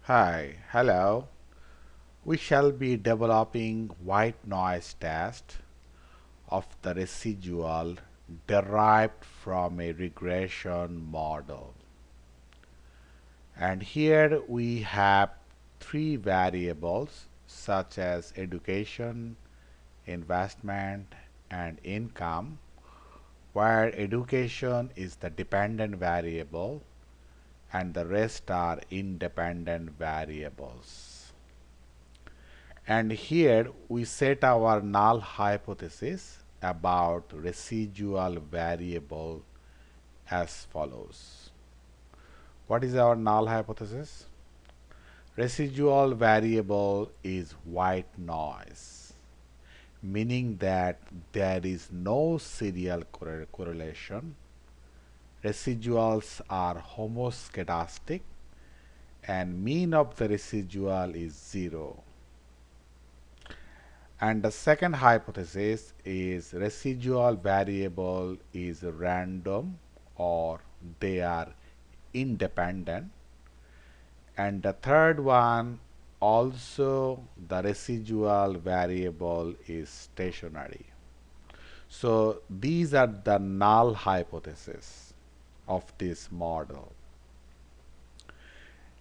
Hi, hello. We shall be developing white noise test of the residual derived from a regression model. And here we have three variables such as education, investment, and income, where education is the dependent variable and the rest are independent variables. And here we set our null hypothesis about residual variable as follows. What is our null hypothesis? Residual variable is white noise, meaning that there is no serial correlation. Residuals are homoscedastic and mean of the residual is 0. And the second hypothesis is residual variable is random or they are independent. And the third one, also the residual variable is stationary. So these are the null hypotheses of this model.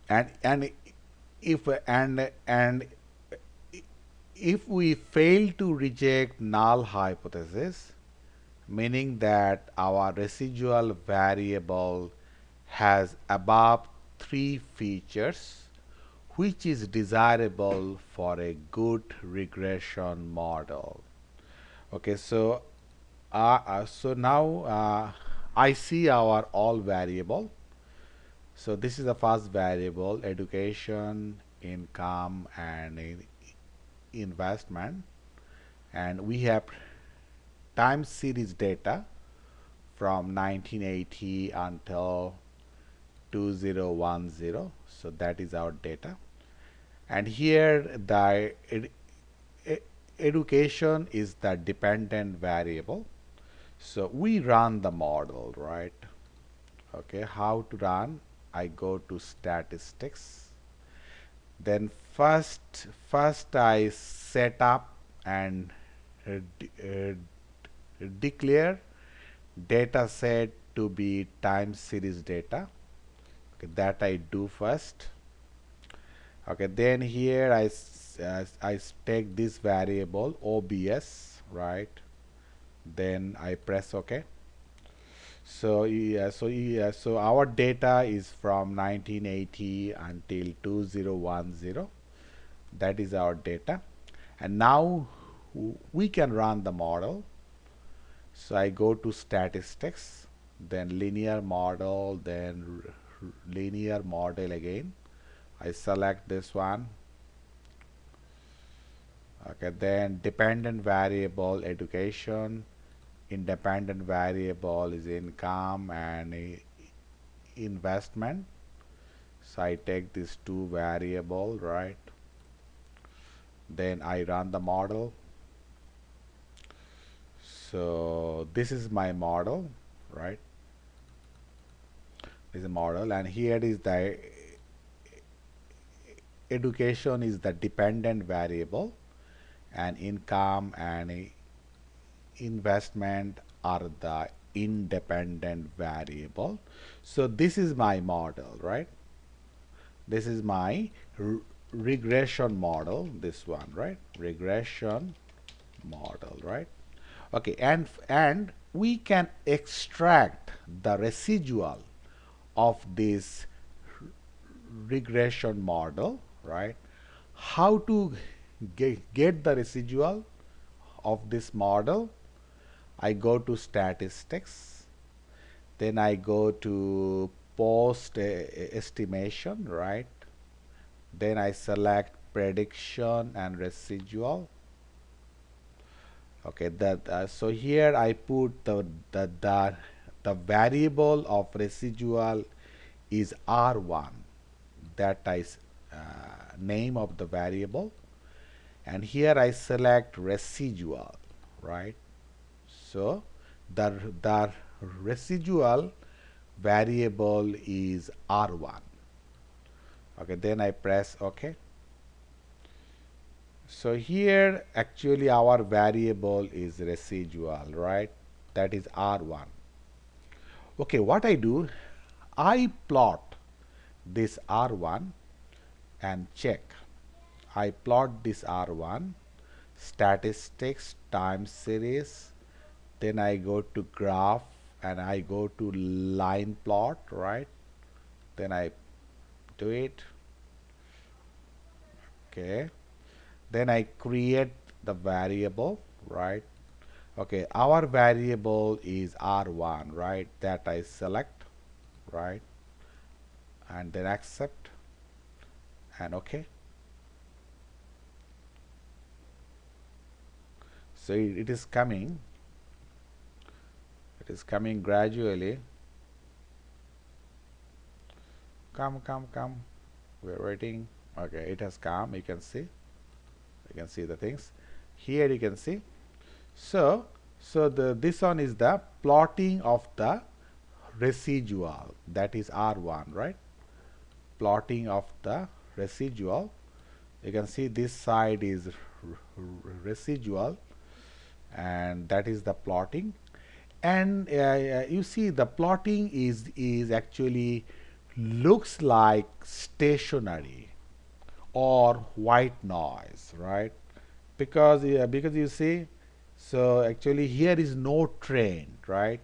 And if and if we fail to reject null hypothesis, meaning that our residual variable has above three features which is desirable for a good regression model. Okay, so now I see our all variable. So this is the first variable, education, income, and investment, and we have time series data from 1980 until 2010. So that is our data. And here the education is the dependent variable. So we run the model, right? Okay, how to run? I go to statistics. Then first I set up and declare data set to be time series data. Okay, that I do first. Okay, then here I take this variable OBS, right? Then I press OK. So our data is from 1980 until 2010. That is our data, and now we can run the model. So I go to statistics, then linear model, then linear model again. I select this one. Okay, then dependent variable education, independent variable is income and investment. So I take these two variable, right? Then I run the model. So this is my model, right? This is a model, and here is the education is the dependent variable, and income and investment are the independent variable. So this is my model, right? This is my regression model, this one, right? Regression model, right? Okay, and we can extract the residual of this regression model, right? How to get the residual of this model? I go to statistics, then I go to post estimation, right? Then I select prediction and residual. Okay, that so here I put the variable of residual is R1. That is name of the variable, and here I select residual, right? So the residual variable is R1. Okay, then I press OK. So here actually our variable is residual, right? That is R1. Okay, what I do, I plot this R1 and check. I plot this R1, statistics, time series, then I go to graph and I go to line plot, right? Then I do it. Okay. Then I create the variable, right? Okay, our variable is R1, right? That I select, right? And then accept and OK. So it is coming. It is coming gradually. Come, come, come. We're waiting. Okay, it has come. You can see. You can see the things. Here you can see. So this one is the plotting of the residual. That is R1, right? Plotting of the residual. You can see this side is residual, and that is the plotting. And you see the plotting is actually looks like stationary or white noise, right? Because you see, so actually here is no trend, right?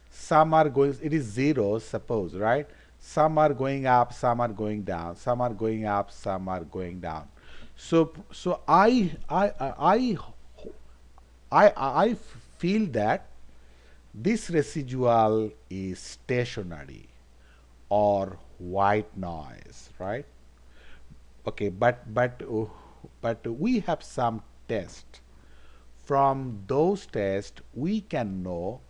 Some are going, it is zero, suppose, right? Some are going up, some are going down, some are going up, some are going down. So I feel that this residual is stationary or white noise, right? Okay, but we have some test. From those tests, we can know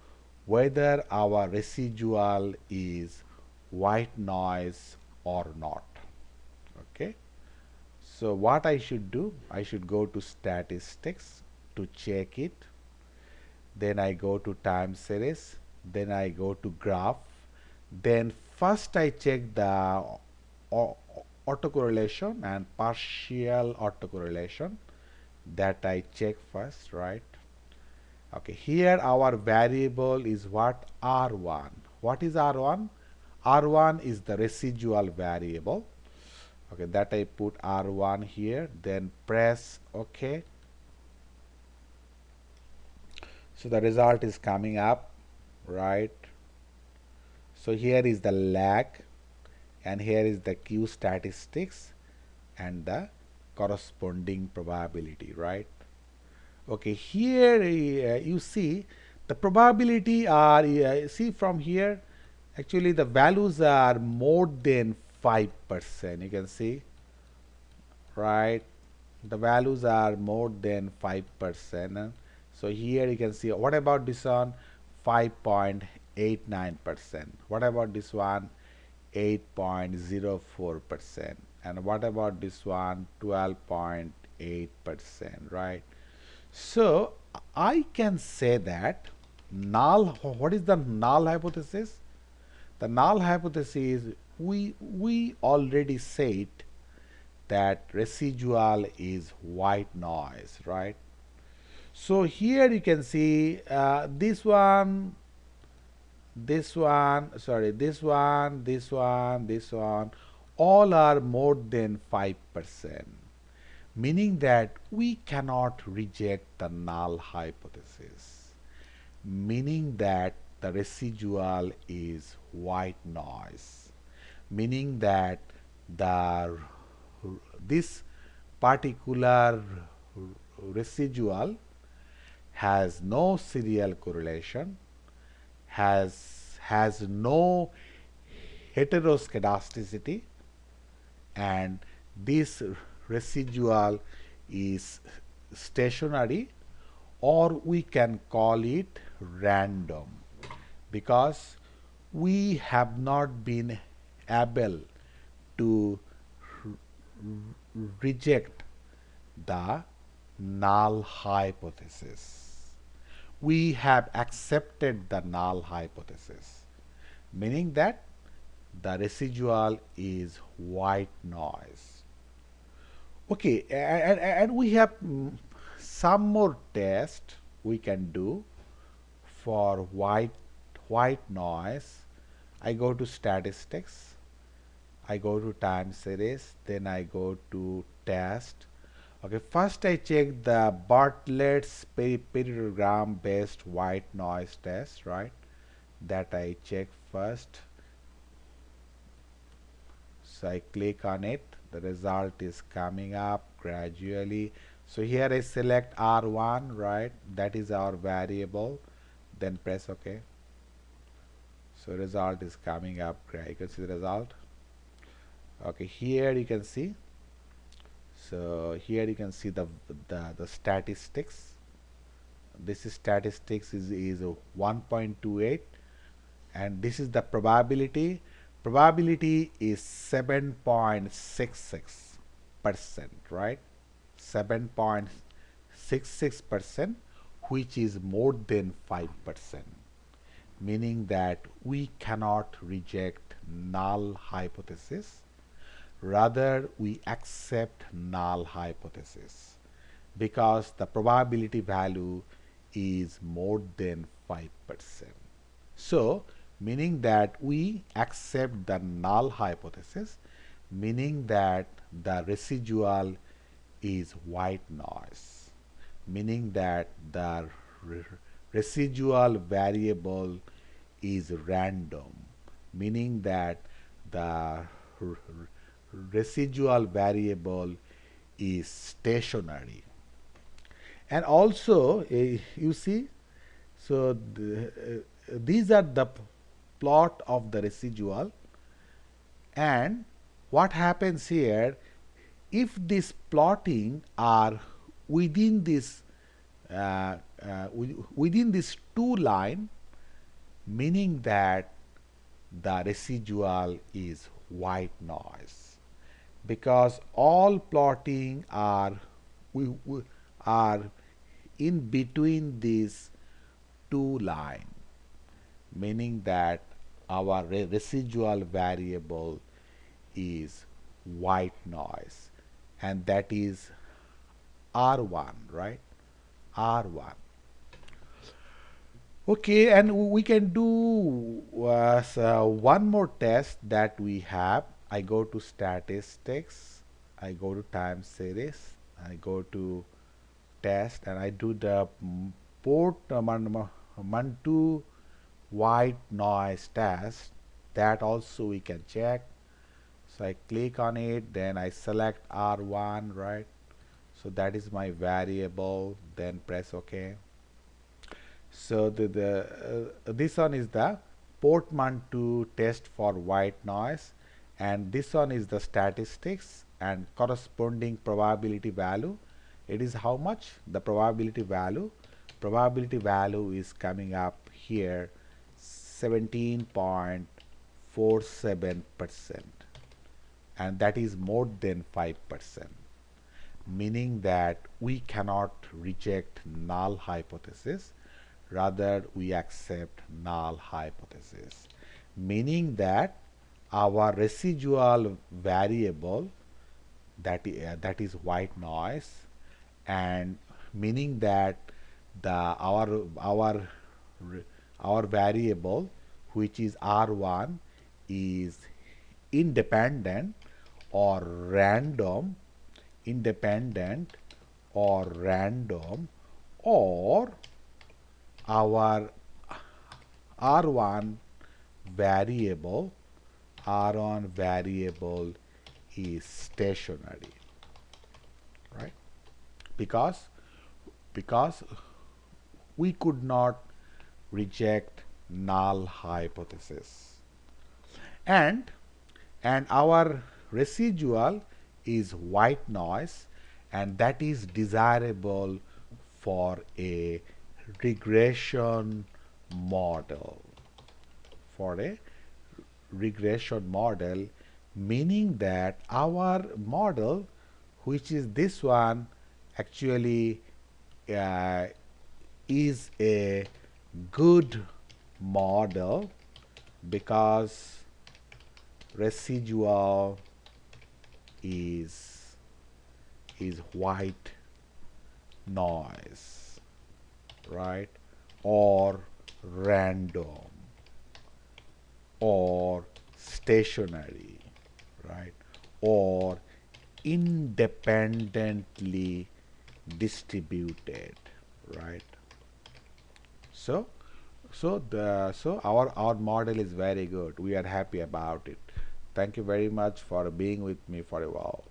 whether our residual is white noise or not. Okay. So what I should do, I should go to statistics to check it. Then I go to time series. Then I go to graph. Then first I check the autocorrelation and partial autocorrelation. That I check first, right? Okay, here our variable is what? R1. What is R1? R1 is the residual variable. Okay, that I put R1 here, then press OK. So the result is coming up, right? So here is the lag, and here is the Q statistics and the corresponding probability, right? Okay, here you see the probability are, see from here, actually the values are more than 5%. You can see, right? The values are more than 5%. So here you can see, what about this one? 5.89%. What about this one? 8.04%. And what about this one? 12.8%, right? So I can say that null, what is the null hypothesis? The null hypothesis, we already said that residual is white noise, right? So here you can see this one, this one, sorry, this one, this one, this one, all are more than 5%, meaning that we cannot reject the null hypothesis, meaning that the residual is white noise, meaning that the this particular residual has no serial correlation, has no heteroscedasticity, and this residual is stationary, or we can call it random, because we have not been able to reject the null hypothesis. We have accepted the null hypothesis, meaning that the residual is white noise. Okay, and we have some more test we can do for white noise. I go to statistics, I go to time series, then I go to test. Okay, first I check the Bartlett's periodogram based white noise test, right? That I check first. So I click on it, the result is coming up gradually. So here I select R1, right? That is our variable. Then press OK. So result is coming up. You can see the result. Okay, here you can see. So here you can see the statistics. This is statistics is 1.28, and this is the probability. Probability is 7.66%, right? 7.66%, which is more than 5%, meaning that we cannot reject null hypothesis. Rather, we accept null hypothesis because the probability value is more than 5%. So, meaning that we accept the null hypothesis, meaning that the residual is white noise, meaning that the residual variable is random, meaning that the residual variable is stationary. And also you see, so these are the plot of the residual, and what happens here, if this plotting are within this within this two line, meaning that the residual is white noise, because all plotting are are in between these two line, meaning that our residual variable is white noise, and that is R1, right? R1. Okay, and we can do one more test that we have. I go to statistics, I go to time series, I go to test, and I do the Portmanteau white noise test. That also we can check. So I click on it, then I select R1, right? So that is my variable, then press OK. So this one is the Portmanteau test for white noise, and this one is the statistics and corresponding probability value. It is how much? The probability value. Probability value is coming up here 17.47%, and that is more than 5%, meaning that we cannot reject null hypothesis. Rather, we accept null hypothesis, meaning that our residual variable, that is white noise, and meaning that our variable, which is R1, is independent or random, independent or random, or our R1 variable is stationary, right? Because we could not reject null hypothesis, and our residual is white noise, and that is desirable for a regression model, meaning that our model, which is this one, actually is a good model, because residual is white noise, right, or random or stationary, right, or independently distributed, right. So our model is very good. We are happy about it. Thank you very much for being with me for a while.